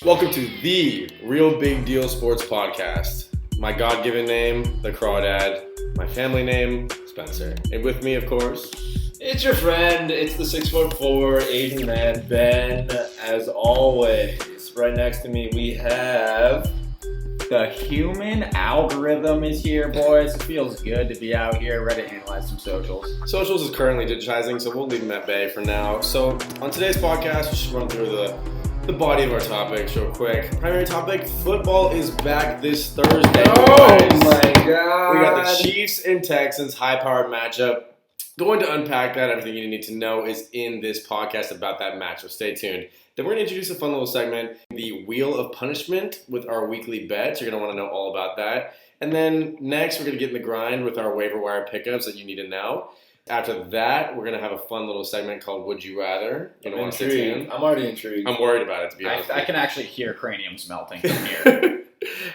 Welcome to the Real Big Deal Sports Podcast. My God-given name, the Crawdad. My family name, Spencer. And with me, of course, it's your friend. It's the 6'4" Asian man, Ben. As always, right next to me, we have the human algorithm is here, boys. It feels good to be out here, ready to analyze some socials. Socials is currently digitizing, so we'll leave them at bay for now. So on today's podcast, we should run through the body of our topics real quick. Primary topic, football is back this Thursday. Oh my God. We got the Chiefs and Texans high-powered matchup. Going to unpack that. Everything you need to know is in this podcast about that matchup. Stay tuned. Then we're going to introduce a fun little segment, the Wheel of Punishment with our weekly bets. You're going to want to know all about that. And then next, we're going to get in the grind with our waiver wire pickups that you need to know. After that, we're going to have a fun little segment called Would You Rather. I'm intrigued. I'm already intrigued. I'm worried about it, to be honest. I can actually hear craniums melting from here.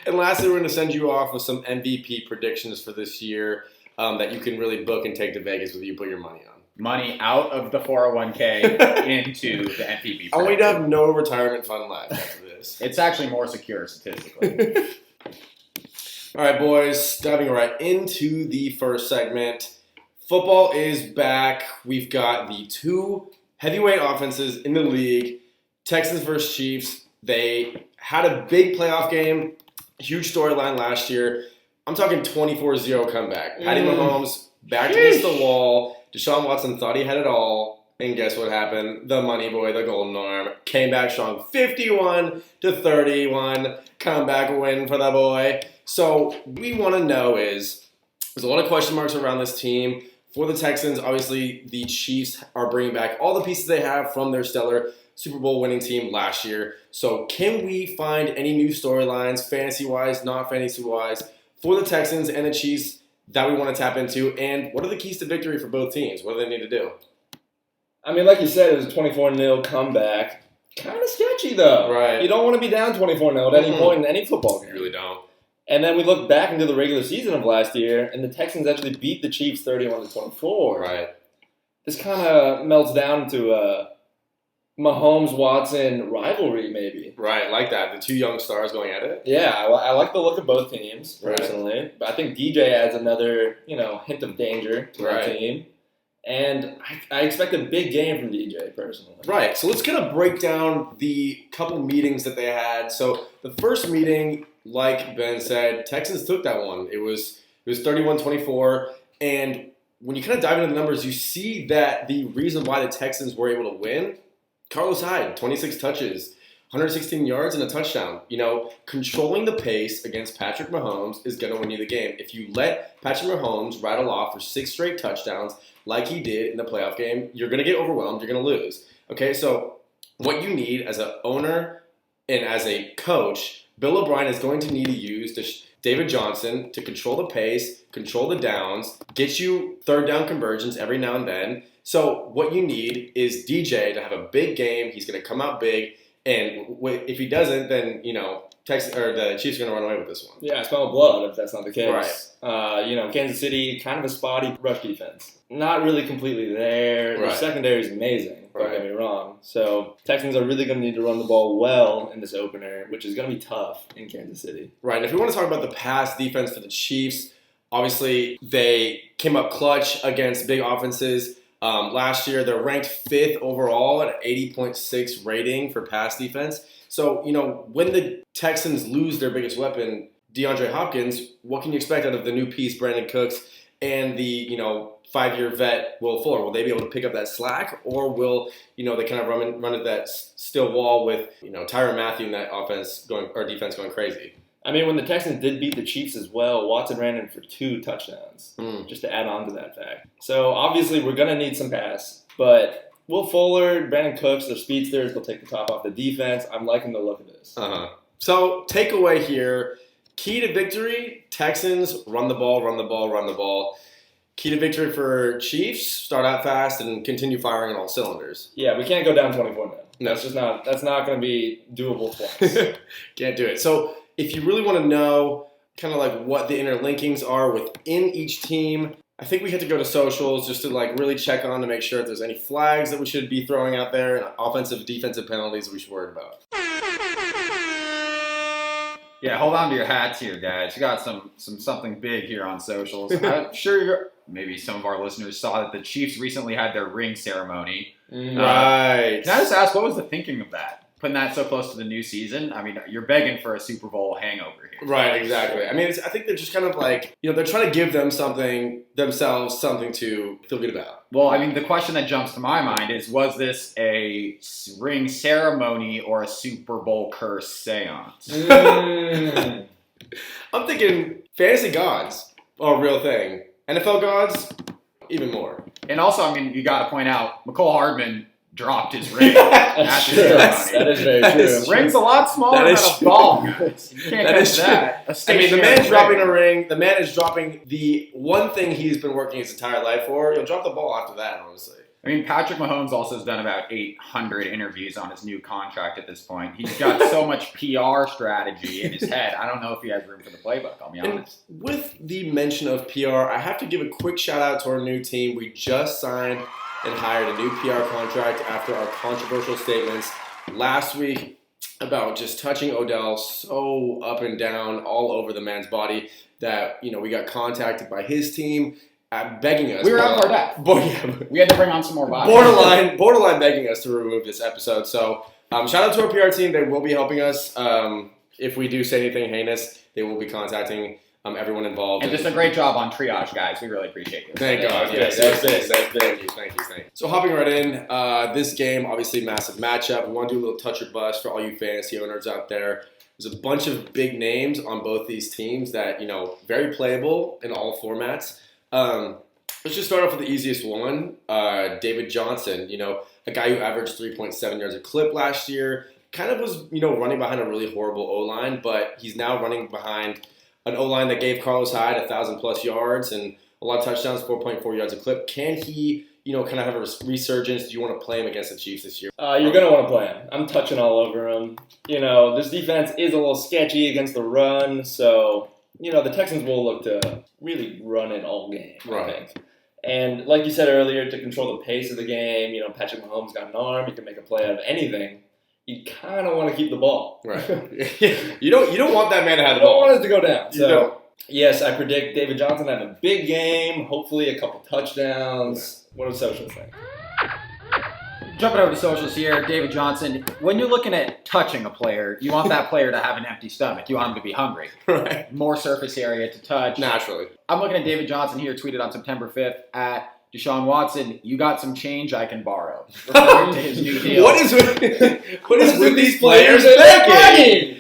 And lastly, we're going to send you off with some MVP predictions for this year that you can really book and take to Vegas with you put your money on. Money out of the 401k into the MVP. I want you to have no retirement fund left after this. It's actually more secure statistically. All right, boys, diving right into the first segment. Football is back. We've got the two heavyweight offenses in the league, Texans versus Chiefs. They had a big playoff game, huge storyline last year. I'm talking 24-0 comeback. Patty Mahomes backed against the wall. Deshaun Watson thought he had it all. And guess what happened? The money boy, the golden arm, came back strong 51-31. Comeback win for the boy. So we want to know is, there's a lot of question marks around this team. For the Texans, obviously, the Chiefs are bringing back all the pieces they have from their stellar Super Bowl winning team last year. So can we find any new storylines, fantasy-wise, not fantasy-wise, for the Texans and the Chiefs that we want to tap into? And what are the keys to victory for both teams? What do they need to do? I mean, like you said, it was a 24-0 comeback. Kind of sketchy, though. Right. You don't want to be down 24-0 at any point in any football game. You really don't. And then we look back into the regular season of last year, and the Texans actually beat the Chiefs 31-24. Right. This kind of melts down into a Mahomes-Watson rivalry, maybe. Right, like that. The two young stars going at it. Yeah, I like the look of both teams, personally. Right. But I think DJ adds another, hint of danger to the team. And I expect a big game from DJ, personally. Right, so let's kind of break down the couple meetings that they had. So the first meeting, like Ben said, Texans took that one. It was 31-24, and when you kind of dive into the numbers, you see that the reason why the Texans were able to win, Carlos Hyde, 26 touches, 116 yards, and a touchdown. Controlling the pace against Patrick Mahomes is going to win you the game. If you let Patrick Mahomes rattle off for 6 straight touchdowns like he did in the playoff game, you're going to get overwhelmed. You're going to lose. Okay, so what you need as an owner and as a coach, Bill O'Brien is going to need to use David Johnson to control the pace, control the downs, get you third down conversions every now and then. So what you need is DJ to have a big game. He's going to come out big. And if he doesn't, then, the Chiefs are going to run away with this one. Yeah, I smell blood if that's not the case. Right. Kansas City, kind of a spotty rush defense. Not really completely there. Right. Their secondary is amazing, don't get me wrong. So Texans are really going to need to run the ball well in this opener, which is going to be tough in Kansas City. Right, and if we want to talk about the pass defense for the Chiefs, obviously they came up clutch against big offenses. Last year, they're ranked 5th overall at 80.6 rating for pass defense. So, when the Texans lose their biggest weapon, DeAndre Hopkins, what can you expect out of the new piece, Brandon Cooks, and the, 5-year vet, Will Fuller? Will they be able to pick up that slack, or will, they kind of run at that still wall with, Tyrann Mathieu and that defense going crazy? I mean, when the Texans did beat the Chiefs as well, Watson ran in for 2 touchdowns, just to add on to that fact. So, obviously, we're going to need some pass. But Will Fuller, Brandon Cooks, they're speedsters. They'll take the top off the defense. I'm liking the look of this. So, takeaway here, key to victory, Texans, run the ball, run the ball, run the ball. Key to victory for Chiefs, start out fast and continue firing on all cylinders. Yeah, we can't go down 24-0. No. That's not going to be doable twice. Can't do it. So, if you really want to know kind of like what the interlinkings are within each team, I think we have to go to socials just to like really check on to make sure if there's any flags that we should be throwing out there and offensive, defensive penalties that we should worry about. Yeah, hold on to your hats here, guys. You got something big here on socials. I'm sure maybe some of our listeners saw that the Chiefs recently had their ring ceremony. Right. Can I just ask, what was the thinking of that? Putting that so close to the new season? I mean, you're begging for a Super Bowl hangover here. Right, exactly. I mean, I think they're just kind of like, they're trying to give themselves something to feel good about. Well, I mean, the question that jumps to my mind is, was this a ring ceremony or a Super Bowl curse seance? I'm thinking fantasy gods are a real thing. NFL gods, even more. And also, I mean, you got to point out, McCole Hardman dropped his ring at the ceremony. That is very true. Ring's a lot smaller than a ball, guys. You can't catch that. I mean, the man's dropping a ring. The man is dropping the one thing he's been working his entire life for. He'll drop the ball after that, honestly. I mean, Patrick Mahomes also has done about 800 interviews on his new contract at this point. He's got so much PR strategy in his head. I don't know if he has room for the playbook, I'll be honest. And with the mention of PR, I have to give a quick shout out to our new team. We just signed and hired a new PR contract after our controversial statements last week about just touching Odell so up and down all over the man's body that, we got contacted by his team begging us. We were out of our depth. We had to bring on some more bodies. Borderline begging us to remove this episode. So shout out to our PR team. They will be helping us. If we do say anything heinous, they will be contacting everyone involved. And just a great job on triage, guys. We really appreciate you. Thank God. Yes, thank you. So hopping right in, this game, obviously massive matchup. We want to do a little touch or bust for all you fantasy owners out there. There's a bunch of big names on both these teams that, very playable in all formats. Let's just start off with the easiest one. David Johnson, a guy who averaged 3.7 yards a clip last year. Kind of was, running behind a really horrible O-line, but he's now running behind an O-line that gave Carlos Hyde 1,000+ yards and a lot of touchdowns, 4.4 yards a clip. Can he, kind of have a resurgence? Do you want to play him against the Chiefs this year? You're going to want to play him. I'm touching all over him. This defense is a little sketchy against the run, so, the Texans will look to really run it all game, right. I think. And like you said earlier, to control the pace of the game, Patrick Mahomes got an arm. He can make a play out of anything. You kind of want to keep the ball. Right. You don't want that man to have the ball. ball. You don't want it to go down. So, yes, I predict David Johnson to have a big game, hopefully a couple touchdowns. What do socials think? Jumping over to socials here, David Johnson. When you're looking at touching a player, you want that player to have an empty stomach. You want him to be hungry. Right. More surface area to touch. Naturally. I'm looking at David Johnson here, tweeted on September 5th at Deshaun Watson, you got some change I can borrow. Referring to his new deal. What is with these players begging?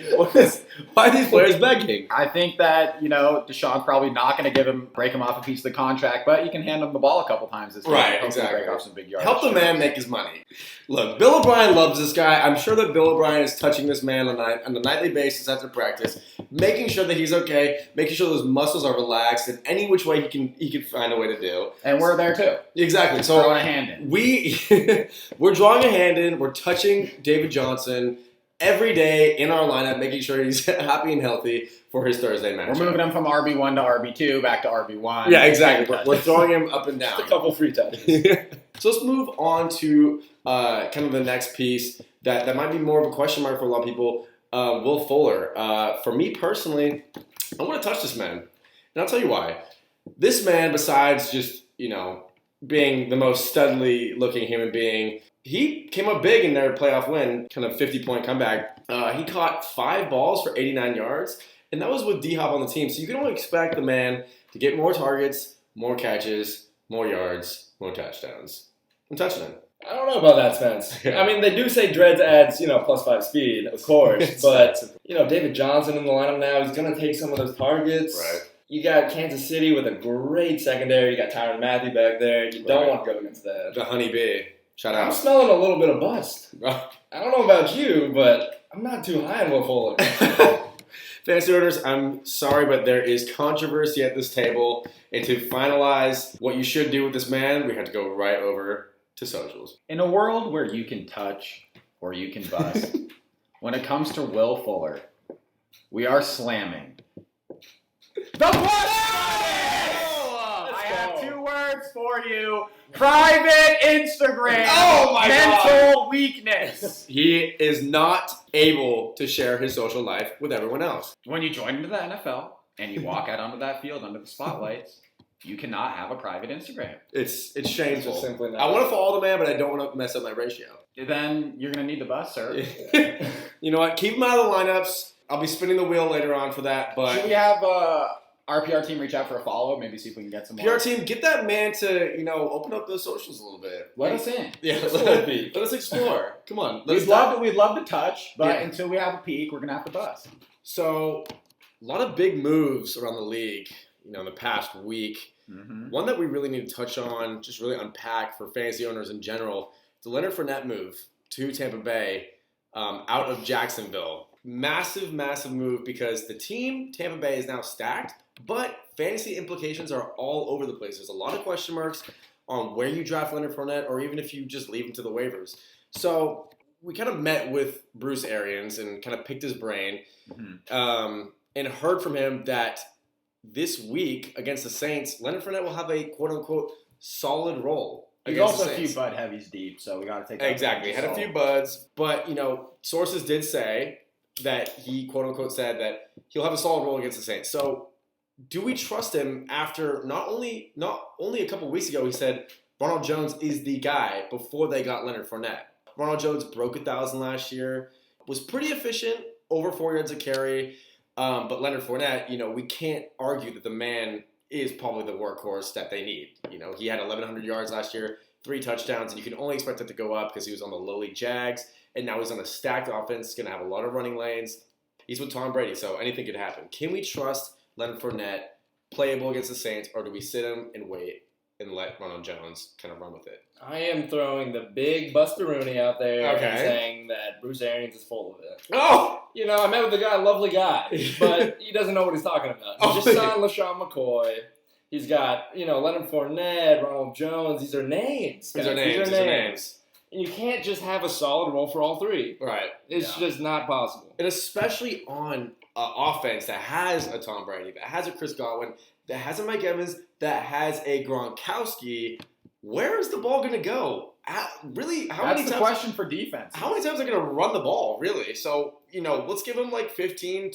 Why are these players begging? I think that, Deshaun's probably not going to break him off a piece of the contract, but you can hand him the ball a couple times this game. Right, exactly. Break off some big yards. Help the man make his money. Look, Bill O'Brien loves this guy. I'm sure that Bill O'Brien is touching this man on a nightly basis after practice, making sure that he's okay, making sure those muscles are relaxed in any which way he can find a way to do. And we're there too. Exactly. So throwing a hand in. We're drawing a hand in. We're touching David Johnson every day in our lineup, making sure he's happy and healthy for his Thursday match. We're moving him from RB1 to RB2, back to RB1. Yeah, exactly. We're throwing him up and down. Just a couple free touches. So let's move on to kind of the next piece that might be more of a question mark for a lot of people. Will Fuller. For me personally, I want to touch this man. And I'll tell you why. This man, besides just, being the most studly looking human being, he came up big in their playoff win, kind of 50-point comeback. He caught 5 balls for 89 yards, and that was with D-Hop on the team. So you can only expect the man to get more targets, more catches, more yards, more touchdowns. I'm touching him. I don't know about that, Spence. I mean, they do say Dreads adds, +5 speed, of course. But, David Johnson in the lineup now, he's going to take some of those targets. Right. You got Kansas City with a great secondary. You got Tyrann Mathieu back there. You don't want to go against that. The honeybee. Shout out. I'm smelling a little bit of bust. I don't know about you, but I'm not too high on Will Fuller. Fantasy owners, I'm sorry, but there is controversy at this table. And to finalize what you should do with this man, we have to go right over to socials. In a world where you can touch or you can bust, when it comes to Will Fuller, we are slamming the blood. I have 2 words words for you. Private Instagram. Oh my Mental weakness. He is not able to share his social life with everyone else. When you join into the NFL and you walk out onto that field under the spotlights, you cannot have a private Instagram. It's shameful. Just simply not. I want to follow the man, but I don't want to mess up my ratio. Then you're going to need the bus, sir. You know what? Keep him out of the lineups. I'll be spinning the wheel later on for that. But Should we have our PR team reach out for a follow-up? Maybe see if we can get some more. PR team, get that man to open up those socials a little bit. Let us in. Yeah, let us explore. Come on, We'd love to touch, but until we have a peak, we're gonna have to bust. So, a lot of big moves around the league. In the past week. Mm-hmm. One that we really need to touch on, just really unpack for fantasy owners in general, the Leonard Fournette move to Tampa Bay out of Jacksonville. Massive, massive move because the team, Tampa Bay, is now stacked, but fantasy implications are all over the place. There's a lot of question marks on where you draft Leonard Fournette or even if you just leave him to the waivers. So we kind of met with Bruce Arians and kind of picked his brain and heard from him that this week against the Saints, Leonard Fournette will have a quote-unquote solid role. There's also a few bud heavies deep, so we got to take that. Exactly. Had a few buds, but, sources did say that he quote-unquote said that he'll have a solid role against the Saints. So do we trust him after not only a couple weeks ago he said Ronald Jones is the guy before they got Leonard Fournette. Ronald Jones broke 1,000 last year, was pretty efficient, over 4 yards a carry. But Leonard Fournette, we can't argue that the man is probably the workhorse that they need. He had 1,100 yards last year, 3 touchdowns, and you can only expect it to go up because he was on the lowly Jags, and now he's on a stacked offense, going to have a lot of running lanes. He's with Tom Brady, so anything could happen. Can we trust Leonard Fournette playable against the Saints, or do we sit him and wait and let Ronald Jones kind of run with it? I am throwing the big Buster Rooney out there and saying that Bruce Arians is full of it. Oh! I met with the guy, lovely guy, but he doesn't know what he's talking about. He just signed LaShawn McCoy. He's got, Leonard Fournette, Ronald Jones. These are names. These are names. And you can't just have a solid role for all three. Right. It's just not possible. And especially on offense that has a Tom Brady, that has a Chris Godwin, that has a Mike Evans, that has a Gronkowski. Where is the ball going to go? How many times? That's the question for defense. How many times are they going to run the ball, really? So, let's give them 15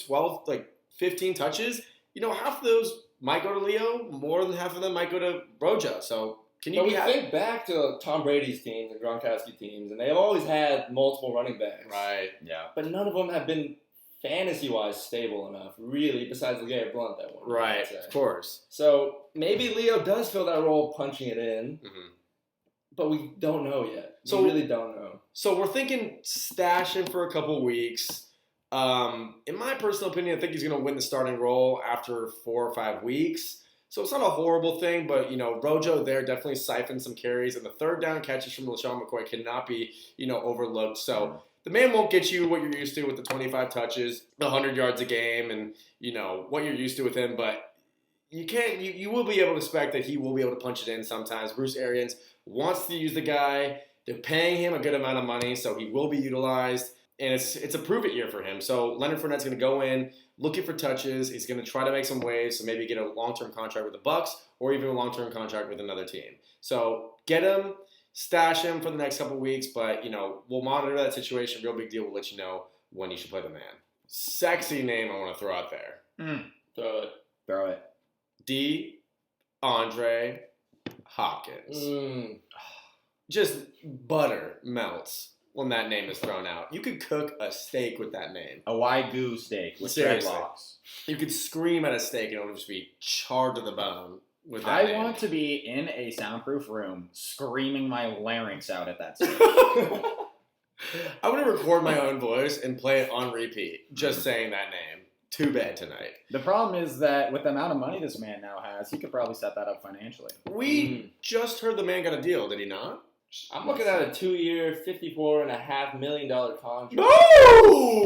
touches. Half of those might go to Leo. More than half of them might go to Rojo. So, can you think back to Tom Brady's teams and Gronkowski teams, and they've always had multiple running backs. Right. Yeah. But none of them have been fantasy-wise stable enough, really, besides LeGarrette Blount that one. Right, of course. So maybe Leo does fill that role punching it in, but we don't know yet. So we really don't know. So we're thinking stash him for a couple weeks. In my personal opinion, I think he's going to win the starting role after 4 or 5 weeks. So it's not a horrible thing, but, Rojo there definitely siphoned some carries, and the third down catches from LaShawn McCoy cannot be, overlooked. So the man won't get you what you're used to with the 25 touches, the 100 yards a game, and, what you're used to with him. But you will be able to expect that he will be able to punch it in sometimes. Bruce Arians wants to use the guy. They're paying him a good amount of money, so he will be utilized. And it's a prove-it year for him. So Leonard Fournette's going to go in looking for touches. He's going to try to make some waves, so maybe get a long-term contract with the Bucs or even a long-term contract with another team. So get him. Stash him for the next couple weeks, but, we'll monitor that situation. Real big deal. We'll let you know when you should play the man. Sexy name I want to throw out there. Throw it. DeAndre Hopkins. Just butter melts when that name is thrown out. You could cook a steak with that name. A Wagyu steak with dreadlocks. You could scream at a steak and it would just be charred to the bone. I want to be in a soundproof room screaming my larynx out at that steak. I want to record my own voice and play it on repeat, just saying that name. Too bad tonight. The problem is that with the amount of money this man now has, he could probably set that up financially. We just heard the man got a deal, did he not? I'm looking at a 2-year, $54.5 million contract. No!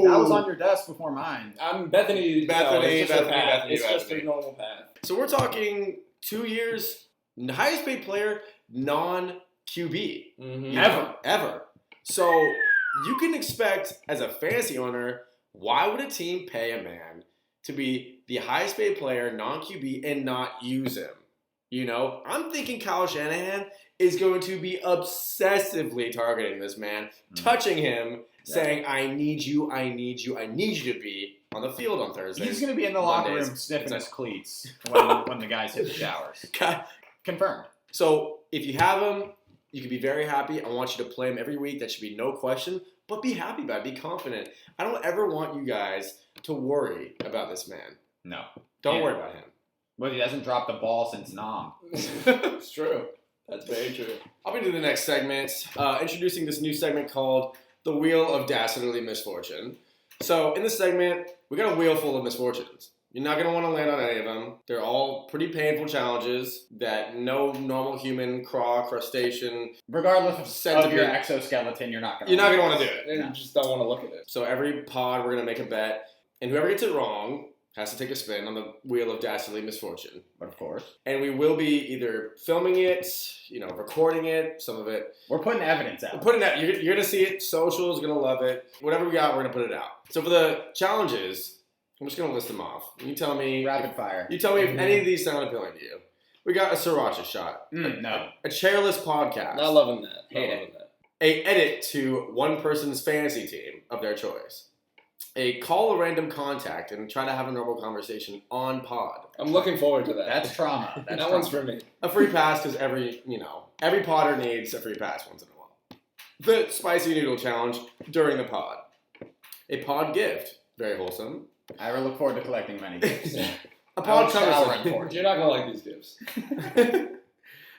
That was on your desk before mine. I'm Bethany. It's just a normal path. So we're talking 2 years, highest paid player, non-QB. Ever. So you can expect, as a fantasy owner, why would a team pay a man to be the highest paid player, non-QB, and not use him? You know, I'm thinking Kyle Shanahan is going to be obsessively targeting this man, touching him, saying, I need you, I need you, I need you to be on the field on Thursday. He's going to be in the locker room sniffing his cleats when the guys hit the showers. Confirmed. So if you have him, you can be very happy. I want you to play him every week. That should be no question. But be happy about it. Be confident. I don't ever want you guys to worry about this man. No. Don't worry about him. But he hasn't dropped the ball since Nam. It's true. That's very true. I'll be to the next segment, introducing this new segment called The Wheel of Dastardly Misfortune. So in this segment, we got a wheel full of misfortunes. You're not going to want to land on any of them. They're all pretty painful challenges that no normal human, crustacean... Regardless of your exoskeleton, you're not going to want to do it. You just don't want to look at it. So every pod, we're going to make a bet. And whoever gets it wrong has to take a spin on the Wheel of Dastardly Misfortune. Of course. And we will be either filming it, recording it, some of it. We're putting evidence out. We're putting that. You're going to see it. Social's going to love it. Whatever we got, we're going to put it out. So for the challenges, I'm just going to list them off. You tell me. Rapid fire. You tell me if any of these sound appealing to you. We got a sriracha shot. No. A chairless podcast. Not loving that. Hate it. A edit to one person's fantasy team of their choice. A call a random contact and try to have a normal conversation on pod. I'm looking forward to that. That's trauma. That one's for me. A free pass because every podder needs a free pass once in a while. The spicy noodle challenge during the pod. A pod gift. Very wholesome. I will look forward to collecting many gifts. A pod cover song. You're not going to like these gifts.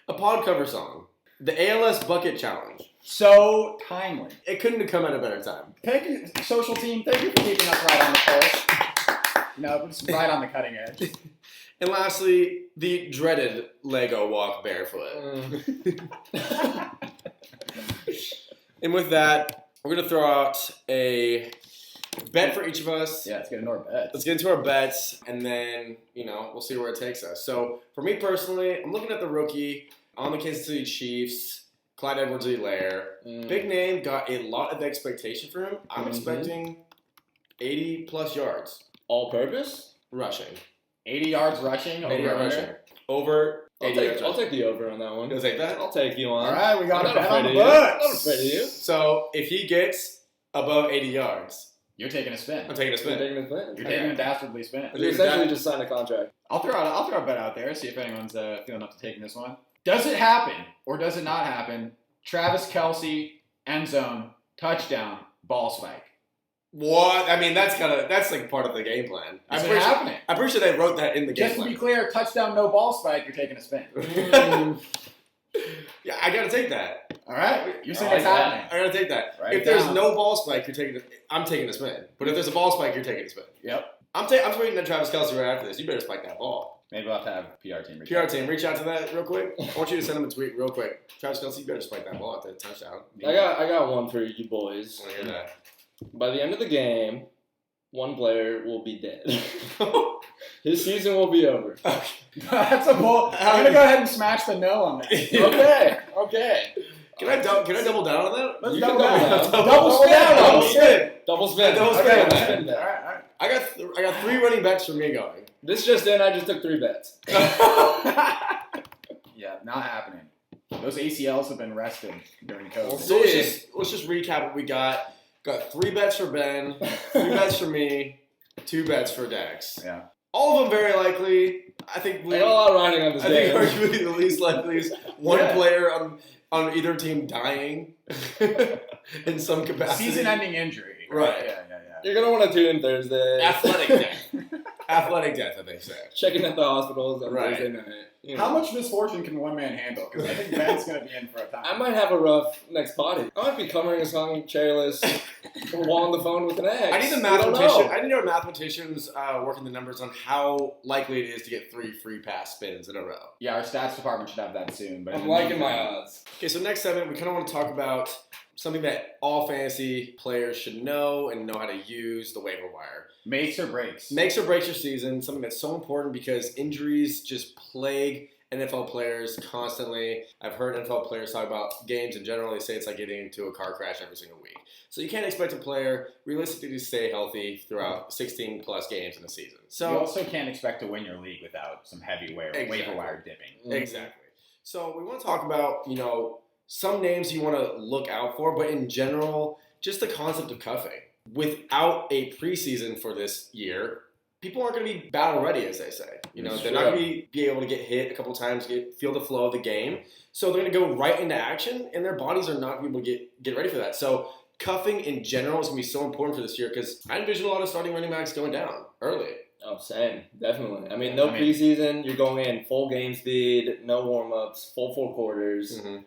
A pod cover song. The ALS bucket challenge. So timely. It couldn't have come at a better time. Thank you, social team. Thank you for keeping us right on the pulse. It's right on the cutting edge. And lastly, the dreaded Lego walk barefoot. And with that, we're going to throw out a bet for each of us. Yeah, let's get into our bets. Let's get into our bets, and then, we'll see where it takes us. So, for me personally, I'm looking at the rookie on the Kansas City Chiefs, Clyde Edwards-Helaire. Big name, got a lot of expectation for him. I'm expecting 80-plus yards. All purpose? Rushing. 80 yards rushing? 80 yards rushing. Over 80 yards I'll take the over on that one. You'll take that? I'll take you on. All right, we got a bet on the I'm books. not afraid of you. So, if he gets above 80 yards, you're taking a spin. I'm taking a spin. You're taking a dastardly spin. You essentially just signed a contract. I'll throw a bet out there, see if anyone's feeling up to taking this one. Does it happen or does it not happen? Travis Kelce, end zone, touchdown, ball spike. What? I mean, that's like part of the game plan. Is it happening? I'm pretty sure they wrote that in the game Just plan. to be clear, touchdown, no ball spike, you're taking a spin. Yeah, I gotta take that. All right, you're saying it's happening. I gotta take that. Write if it there's down. no ball spike, I'm taking a spin. But if there's a ball spike, you're taking a spin. Yep. I'm tweeting at Travis Kelce right after this. You better spike that ball. Maybe we'll have to have a PR team. PR team, reach out to that real quick. I want you to send him a tweet real quick. Travis Kelce, you better spike that ball at the touchdown. I got one for you boys. I want to hear that. By the end of the game, one player will be dead. His season will be over. That's a bull. I'm gonna go ahead and smash the no on that. Okay. Can I double down on that? Let's You double can down. double Double down. spin. Double spin. Double spin. Okay, Double spin. All right. I got 3 running bets for me going. This just in, I just took 3 bets. Yeah, not happening. Those ACLs have been rested during COVID. So let's just recap what we got. Got 3 bets for Ben, 3 bets for me, 2 bets for Dex. Yeah. All of them very likely. I think I got a lot riding on this I think game. arguably the least likely is one player on either team dying in some capacity. Season-ending injury. Right. Yeah. You're going to want to tune in Thursday. Athletic death. Athletic death, I think so. Checking at the hospitals on Right. Thursday night. You know. How much misfortune can one man handle? Because I think Ben's going to be in for a time. I might have a rough next party. I might be covering a song chairless while on the phone with an ex. I need the mathematician. I need our mathematicians working the numbers on how likely it is to get 3 free pass spins in a row. Yeah, our stats department should have that soon. But in I'm the liking my meantime- odds. Okay, so next segment, we kind of want to talk about something that all fantasy players should know and know how to use, the waiver wire. Makes or breaks. Makes or breaks your season, something that's so important because injuries just plague NFL players constantly. I've heard NFL players talk about games in general. They say it's like getting into a car crash every single week. So you can't expect a player realistically to stay healthy throughout 16 plus games in a season. So you also can't expect to win your league without some heavy waiver wire dipping. Exactly. So we want to talk about, some names you want to look out for, but in general, just the concept of cuffing. Without a preseason for this year, people aren't going to be battle ready, as they say. They're not going to be able to get hit a couple times, feel the flow of the game. So they're going to go right into action, and their bodies are not going to be able to get ready for that. So cuffing in general is going to be so important for this year because I envision a lot of starting running backs going down early. Oh, same. Definitely. No preseason. You're going in full game speed, no warm-ups, full 4 quarters. Mm-hmm.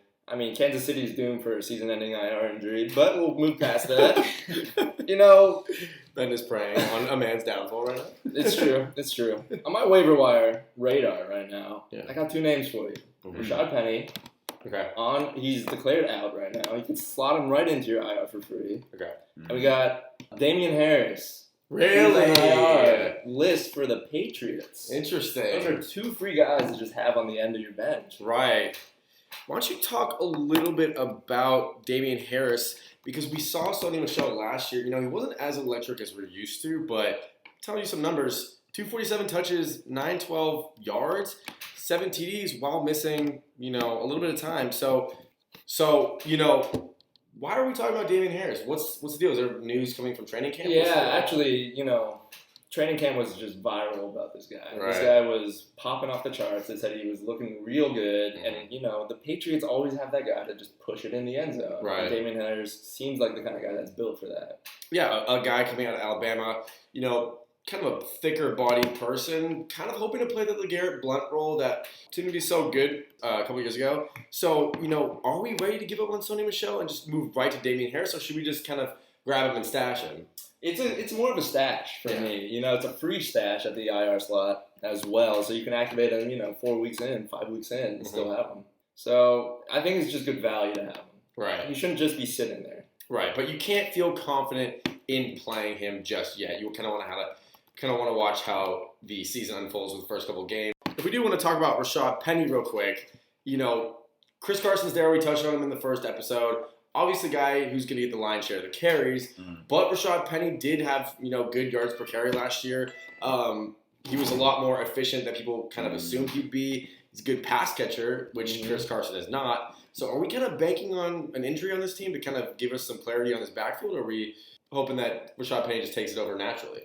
Kansas City's doomed for a season-ending IR injury, but we'll move past that. Ben is preying on a man's downfall right now. It's true. On my waiver wire radar right now, yeah. I got 2 names for you. Mm-hmm. Rashad Penny. Okay. He's declared out right now. You can slot him right into your IR for free. Okay. And we got Damian Harris. Really? IR list for the Patriots. Interesting. Those are 2 free guys to just have on the end of your bench. Right. Why don't you talk a little bit about Damian Harris? Because we saw Sony Michel last year. He wasn't as electric as we're used to, but telling you some numbers, 247 touches, 912 yards, 7 TDs while missing, a little bit of time. So why are we talking about Damian Harris? What's the deal? Is there news coming from training camp? Yeah, actually, training camp was just viral about this guy. Right. This guy was popping off the charts. They said he was looking real good. Mm-hmm. And, the Patriots always have that guy to just push it in the end zone. Right. And Damian Harris seems like the kind of guy that's built for that. Yeah, a guy coming out of Alabama, kind of a thicker body person, kind of hoping to play the LeGarrette Blount role that seemed to be so good a couple years ago. So, are we ready to give up on Sony Michel and just move right to Damian Harris, or should we just kind of grab him and stash him? It's more of a stash for me. It's a free stash at the IR slot as well, so you can activate him, 4 weeks in, 5 weeks in, and still have him. So I think it's just good value to have him. Right. He shouldn't just be sitting there. Right, but you can't feel confident in playing him just yet. You kind of want to watch how the season unfolds with the first couple of games. If we do want to talk about Rashad Penny real quick, Chris Carson's there. We touched on him in the first episode. Obviously, a guy who's going to get the lion's share of the carries. But Rashad Penny did have, good yards per carry last year. He was a lot more efficient than people kind of assumed he'd be. He's a good pass catcher, which Chris Carson is not. So are we kind of banking on an injury on this team to kind of give us some clarity on this backfield, or are we hoping that Rashad Penny just takes it over naturally?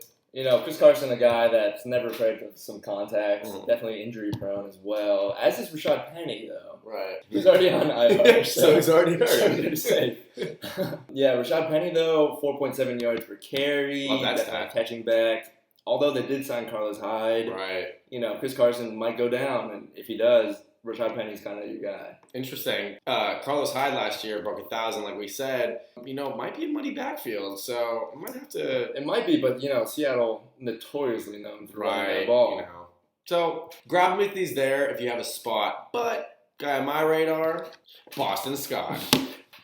Chris Carson, a guy that's never afraid of some contact, definitely injury prone as well. As is Rashad Penny, though. Right. He's already on IR. So he's already hurt. Safe. Yeah, Rashad Penny, though, 4.7 yards per carry. Love that definitely catching back. Although they did sign Carlos Hyde. Right. Chris Carson might go down, and if he does, Rashad Penny's kind of your guy. Interesting. Carlos Hyde last year broke 1,000, like we said. Might be a muddy backfield, so I might have to. It might be, but Seattle notoriously known for running that ball. So grab with these there if you have a spot. But guy on my radar, Boston Scott,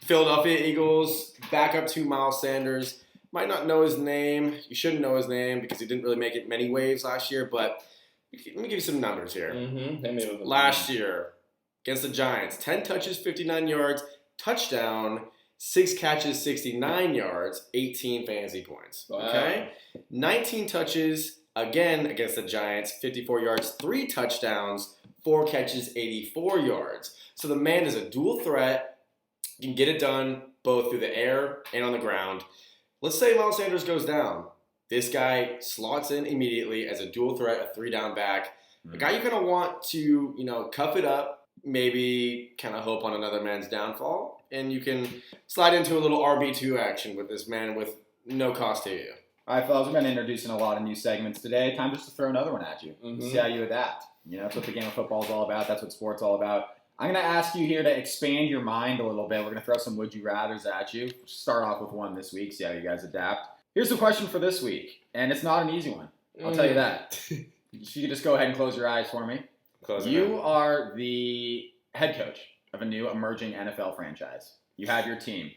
Philadelphia Eagles, backup to Miles Sanders. Might not know his name. You shouldn't know his name because he didn't really make it many waves last year. But let me give you some numbers here. Last year, against the Giants, 10 touches, 59 yards, touchdown, 6 catches, 69 yards, 18 fantasy points. Wow. Okay? 19 touches, again, against the Giants, 54 yards, 3 touchdowns, 4 catches, 84 yards. So the man is a dual threat. You can get it done both through the air and on the ground. Let's say Miles Sanders goes down. This guy slots in immediately as a dual threat, a 3-down back. A guy you kind of want to, cuff it up, maybe kind of hope on another man's downfall, and you can slide into a little RB2 action with this man with no cost to you. All right, fellas, we're going to introduce a lot of new segments today. Time just to throw another one at you. See how you adapt. That's what the game of football is all about. That's what sports is all about. I'm going to ask you here to expand your mind a little bit. We're going to throw some would you rathers at you. Start off with one this week, see how you guys adapt. Here's the question for this week, and it's not an easy one. I'll tell you that. You can just go ahead and close your eyes for me. You are the head coach of a new emerging NFL franchise. You have your team.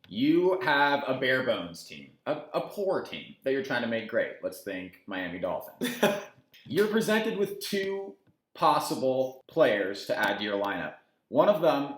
You have a bare bones team, a poor team that you're trying to make great. Let's think Miami Dolphins. You're presented with 2 possible players to add to your lineup. One of them,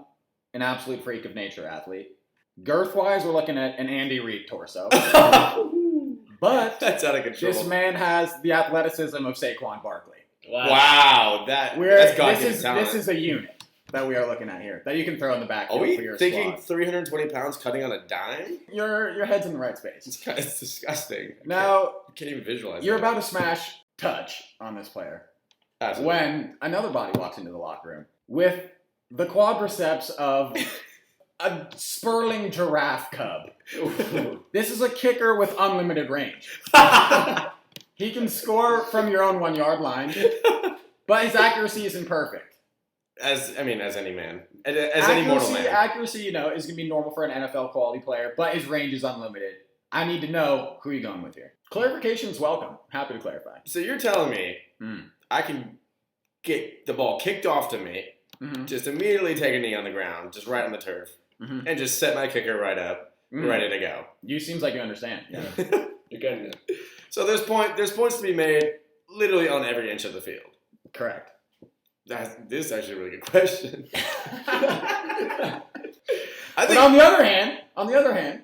an absolute freak of nature athlete. Girth-wise, we're looking at an Andy Reid torso. But That's out of control. this man has the athleticism of Saquon Barkley. Wow, that's God-given talent. This is a unit that we are looking at here that you can throw in the Are backfield we for your thinking squad. 320 pounds cutting on a dime? Your head's in the right space. It's disgusting. Now, I can't even visualize you're that. about to smash touch on this player Absolutely. when another body walks into the locker room with the quadriceps of a spurling giraffe cub. This is a kicker with unlimited range. He can score from your own 1 yard line, but his accuracy isn't perfect. As any man. As any mortal man. Accuracy, is going to be normal for an NFL quality player, but his range is unlimited. I need to know who you're going with here. Clarification's welcome. Happy to clarify. So you're telling me I can get the ball kicked off to me, just immediately take a knee on the ground, just right on the turf, and just set my kicker right up, ready to go. You seems like you understand. Yeah. You're getting it. So there's points to be made literally on every inch of the field. Correct. This is actually a really good question. But on the other hand,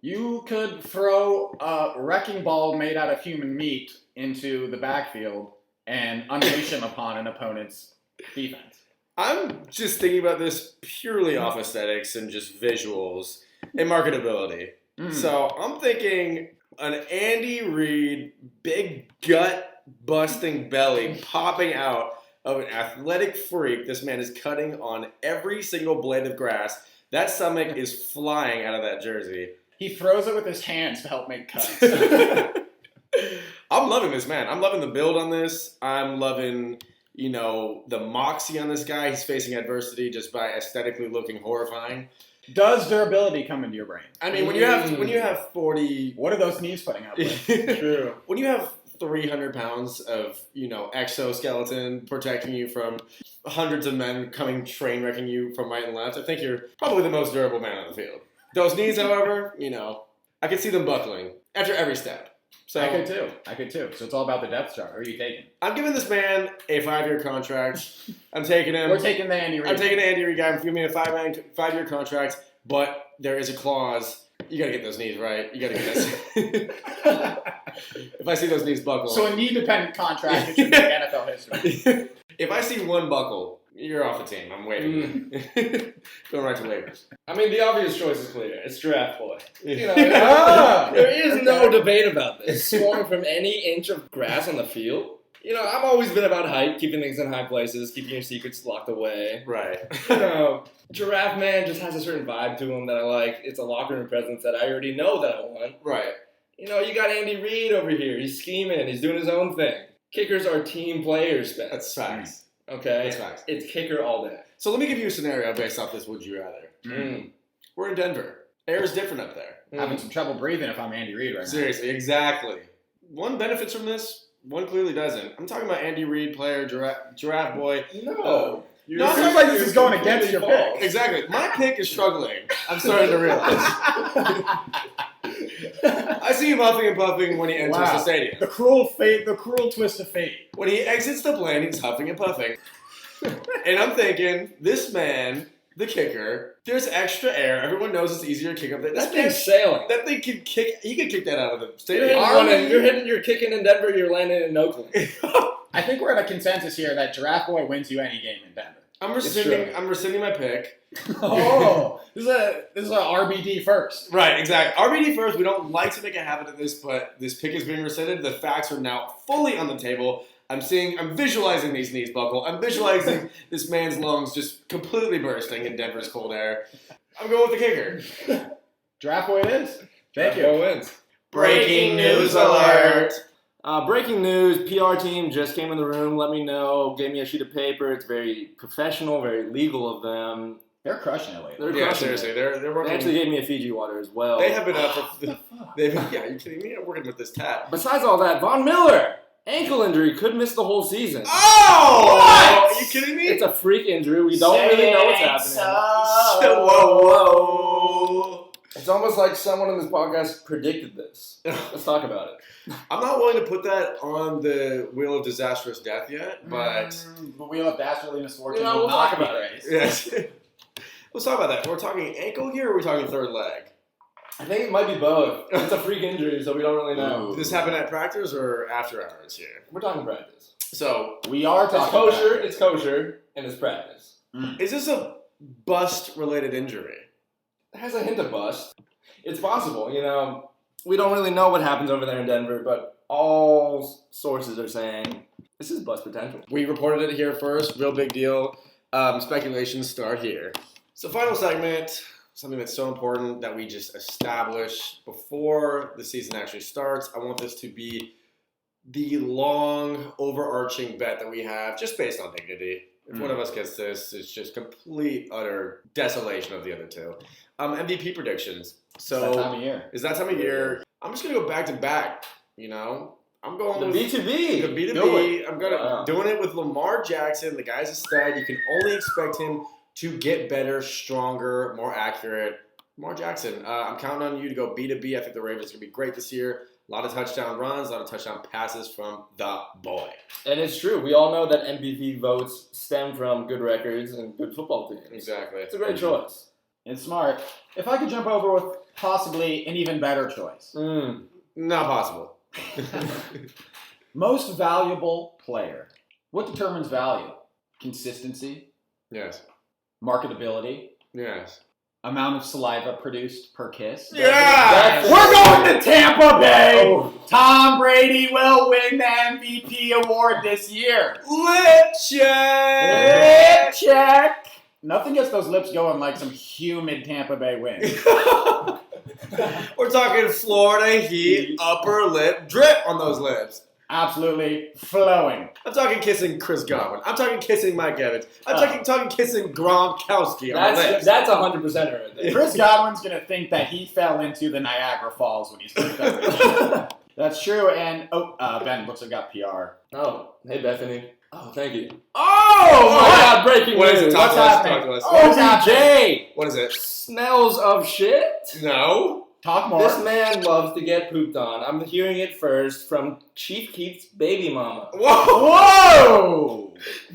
you could throw a wrecking ball made out of human meat into the backfield and unleash him upon an opponent's defense. I'm just thinking about this purely off aesthetics and just visuals and marketability. So I'm thinking an Andy Reid big gut busting belly popping out of an athletic freak. This man is cutting on every single blade of grass. That stomach is flying out of that jersey. He throws it with his hands to help make cuts. I'm loving this, man. I'm loving the build on this. I'm loving, the moxie on this guy. He's facing adversity just by aesthetically looking horrifying. Does durability come into your brain? I mean, when you have 40... What are those knees putting up with? True. When you have 300 pounds of, exoskeleton protecting you from hundreds of men coming train wrecking you from right and left, I think you're probably the most durable man on the field. Those knees, however, I could see them buckling after every step. So I could too. So it's all about the depth chart. Who are you taking? I'm giving this man a 5-year contract. I'm taking him. We're taking the Andy Reid. I'm taking the Andy Reid guy. I'm giving him a 5-year contract, but there is a clause. You got to get those knees right. You got to get this. If I see those knees buckle. So a knee-dependent contract, it should be NFL history. If I see one buckle, you're off the team. I'm waiting. Going right to waivers. I mean, the obvious choice is clear. It's Giraffe Boy. There is no debate about this. Scoring from any inch of grass on the field. I've always been about height, keeping things in high places, keeping your secrets locked away. Right. Giraffe Man just has a certain vibe to him that I like. It's a locker room presence that I already know that I want. Right. You got Andy Reid over here. He's scheming. He's doing his own thing. Kickers are team players, Spence. That's facts. Okay? That's facts. It's kicker all day. So let me give you a scenario based off this would you rather. We're in Denver. Air is different up there. Having some trouble breathing if I'm Andy Reid right now. Seriously, exactly. One benefits from this, one clearly doesn't. I'm talking about Andy Reid, player, Giraffe Boy. No, it seems like this is going against your pick. Exactly. My pick is struggling. I'm starting to realize. I see him huffing and puffing when he enters the stadium. The cruel twist of fate. When he exits the plane, he's huffing and puffing. And I'm thinking, this man, the kicker, there's extra air. Everyone knows it's easier to kick up there. That thing's sailing. That thing can kick. He could kick that out of the stadium. You're kicking in Denver. You're landing in Oakland. I think we're at a consensus here that Giraffe Boy wins you any game in Denver. I'm rescinding my pick. Oh, this is a RBD first. Right, exactly. RBD first. We don't like to make a habit of this, but this pick is being rescinded. The facts are now fully on the table. I'm visualizing these knees buckle. I'm visualizing this man's lungs just completely bursting in Denver's cold air. I'm going with the kicker. Giraffe Boy it is. Thank you. Wins. Breaking news alert. Breaking news, PR team just came in the room, let me know, gave me a sheet of paper. It's very professional, very legal of them. They're crushing it lately. Seriously. They're working. They actually gave me a Fiji water as well. They have been up for... are you kidding me? I'm working with this tap. Besides all that, Von Miller, ankle injury, could miss the whole season. Oh! What? Are you kidding me? It's a freak injury. We don't really know what's happening. Whoa. It's almost like someone in this podcast predicted this. Let's talk about it. I'm not willing to put that on the wheel of disastrous death yet, but the wheel of dastardly misfortune. We'll talk about it. yes. Let's talk about that. We're talking ankle here, or are we talking third leg? I think it might be both. It's a freak injury, so we don't really know. Did this happen at practice or after hours here? We're talking practice. So we are talking. It's kosher, and it's practice. Is this a bust-related injury? It has a hint of bust. It's possible, We don't really know what happens over there in Denver, but all sources are saying this is bust potential. We reported it here first. Real big deal. Speculations start here. So final segment, something that's so important that we just establish before the season actually starts. I want this to be the long, overarching bet that we have, just based on dignity. If one of us gets this, it's just complete, utter desolation of the other two. MVP predictions. So it's that time of year. Is that time of year? I'm just gonna go back to back. I'm going The with B2B. The B2B. I'm doing it with Lamar Jackson. The guy's a stud. You can only expect him to get better, stronger, more accurate. Lamar Jackson. I'm counting on you to go B2B. I think the Ravens are gonna be great this year. A lot of touchdown runs, a lot of touchdown passes from the boy. And it's true. We all know that MVP votes stem from good records and good football teams. Exactly. It's a great choice. It's smart. If I could jump over with possibly an even better choice. Not possible. Most valuable player. What determines value? Consistency, Yes. marketability, Yes. amount of saliva produced per kiss. Yeah! We're going to Tampa Bay! Oh. Tom Brady will win the MVP award this year. Lip check! Lip check! Nothing gets those lips going like some humid Tampa Bay wind. We're talking Florida heat, upper lip drip on those lips. Absolutely flowing. I'm talking kissing Chris Godwin. I'm talking kissing Mike Evans. I'm talking kissing Gronkowski on the lips. That's 100% right there. Chris Godwin's going to think that he fell into the Niagara Falls when he's first over. That's true. And, Ben, looks like I got PR. Oh, hey, Bethany. Oh, thank you. Oh! my God, breaking What is news. it? Talk What's to happening? us. Talk to us. OBJ What is it? smells of shit. No. Talk more. This man loves to get pooped on. I'm hearing it first from Chief Keith's baby mama. Whoa! Whoa!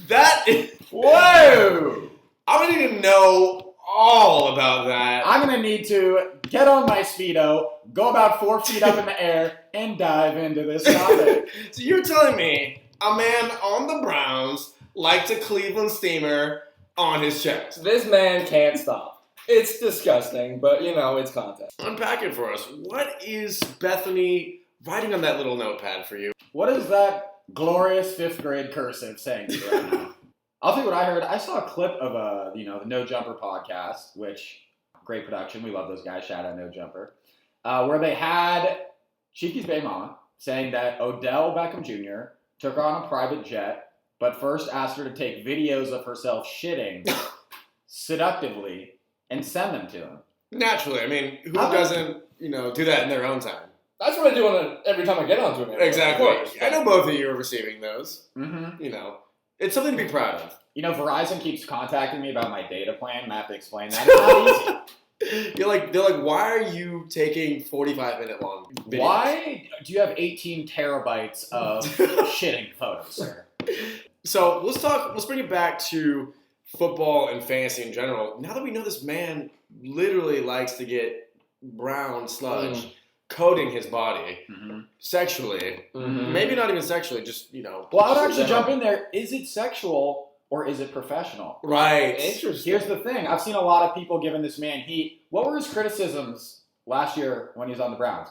That is... Whoa! I'm going to need to know all about that. I'm going to need to get on my Speedo, go about 4 feet up in the air, and dive into this topic. So you're telling me a man on the Browns liked a Cleveland steamer on his chest? This man can't stop. It's disgusting, but it's content. Unpack it for us. What is Bethany writing on that little notepad for you? What is that glorious 5th grade cursive saying to you right now? I'll tell you what I heard. I saw a clip of the No Jumper podcast, which great production. We love those guys. Shout out No Jumper. Where they had Chiefy's baby mama saying that Odell Beckham Jr. took her on a private jet, but first asked her to take videos of herself shitting seductively and send them to him. Naturally. I mean, who doesn't, do that in their own time? That's what I do every time I get onto it. Exactly. Of course. I know both of you are receiving those. Mm-hmm. It's something to be proud of. Verizon keeps contacting me about my data plan, and I have to explain that. It's not easy. They're like, why are you taking 45-minute long videos? Why do you have 18 terabytes of shitting photos, sir? So let's bring it back to football and fantasy in general. Now that we know this man literally likes to get brown sludge coating his body sexually, maybe not even sexually, just, Well, I would actually jump in there. Is it sexual or is it professional? Right. Interesting. Here's the thing. I've seen a lot of people giving this man heat. What were his criticisms last year when he was on the Browns?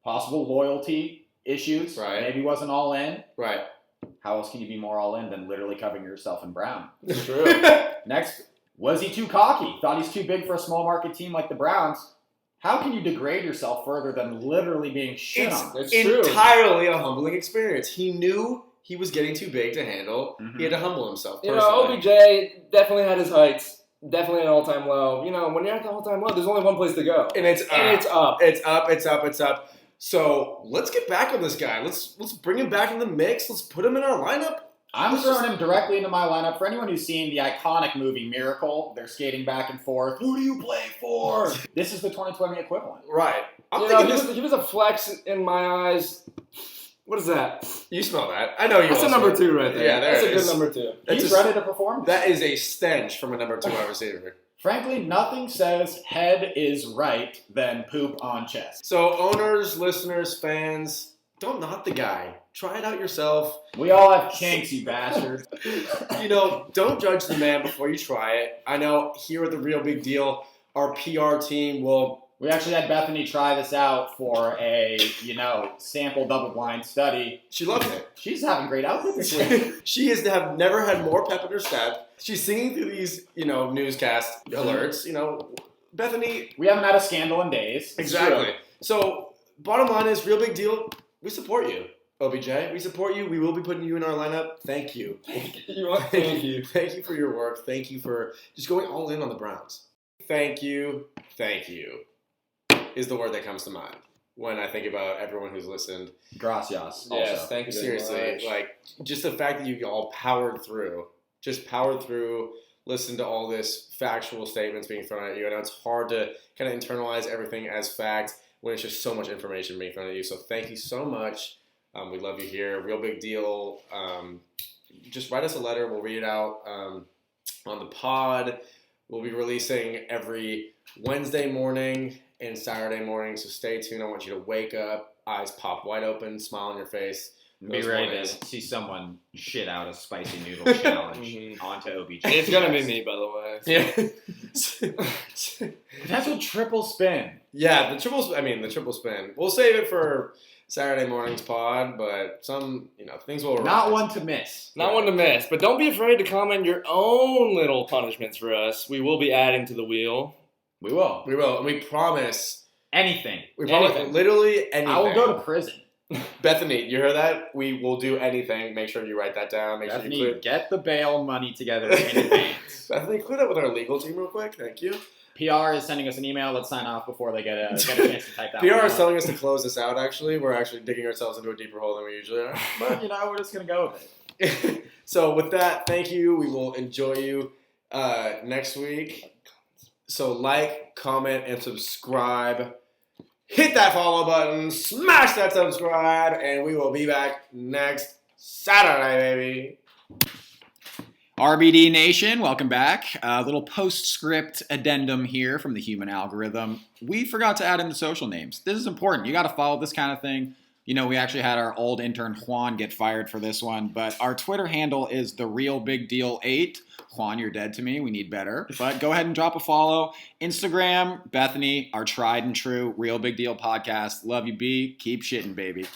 Possible loyalty issues. Right. Maybe wasn't all in. Right. How else can you be more all in than literally covering yourself in brown? It's true. Next, was he too cocky? Thought he's too big for a small market team like the Browns? How can you degrade yourself further than literally being shit on? It's true. Entirely a humbling experience. He knew he was getting too big to handle. He had to humble himself personally. OBJ definitely had his heights. Definitely an all-time low. When you're at the all-time low, there's only one place to go. And it's up. It's up. It's up. So let's get back on this guy. Let's bring him back in the mix. Let's put him in our lineup I'm throwing him directly into my lineup. For anyone who's seen the iconic movie Miracle, they're skating back and forth. Who do you play for? This is the 2020 equivalent. Right. He was a flex in my eyes. What is that? You smell that. I know you That's a also. number 2 right there. Yeah, that's it a good is. number 2. He's ready to perform. That is a stench from a number 2 wide receiver. Frankly, nothing says head is right than poop on chest. So owners, listeners, fans, don't knock the guy. Try it out yourself. We all have kinks, you bastard. Don't judge the man before you try it. I know here at The Real Big Deal, our PR team will... We actually had Bethany try this out for a, sample double-blind study. She loved it. She's having great output this week. She has never had more pep in her step. She's singing through these, newscast alerts. Bethany... We haven't had a scandal in days. Exactly. So, bottom line is, Real Big Deal, we support you. OBJ, we support you. We will be putting you in our lineup. Thank you. Thank you. Thank you for your work. Thank you for just going all in on the Browns. Thank you. Thank you is the word that comes to mind when I think about everyone who's listened. Gracias. Yes, Also. thank you. Seriously, just the fact that you all powered through, listen to all this factual statements being thrown at you. I know it's hard to kind of internalize everything as fact when it's just so much information being thrown at you. So thank you so much. We love you here. Real Big Deal. Just write us a letter. We'll read it out on the pod. We'll be releasing every Wednesday morning and Saturday morning, so stay tuned. I want you to wake up, eyes pop wide open, smile on your face. Be ready to see someone shit out a spicy noodle challenge onto OBJ. It's going to be me, by the way. Yeah. That's a triple spin. Yeah, the triple spin. We'll save it for Saturday morning's pod, but some, things will arise. Not one to miss. Not one to miss. But don't be afraid to comment your own little punishments for us. We will be adding to the wheel. We will. We will. And we promise. Anything. We promise literally anything. I will go to prison. Bethany, you heard that? We will do anything. Make sure you write that down. Bethany, get the bail money together in advance. Bethany, clear that with our legal team real quick. Thank you. PR is sending us an email. Let's sign off before they get a chance to type that. PR is telling us to close this out, actually. We're actually digging ourselves into a deeper hole than we usually are. But, we're just going to go with it. So with that, thank you. We will enjoy you next week. So like, comment, and subscribe. Hit that follow button. Smash that subscribe. And we will be back next Saturday, baby. RBD Nation, welcome back. A little postscript addendum here from the human algorithm. We forgot to add in the social names. This is important. You got to follow this kind of thing. We actually had our old intern Juan get fired for this one, but our Twitter handle is TheRealBigDeal8. Juan, you're dead to me. We need better. But go ahead and drop a follow. Instagram, Bethany, our tried and true Real Big Deal podcast. Love you, B. Keep shitting, baby.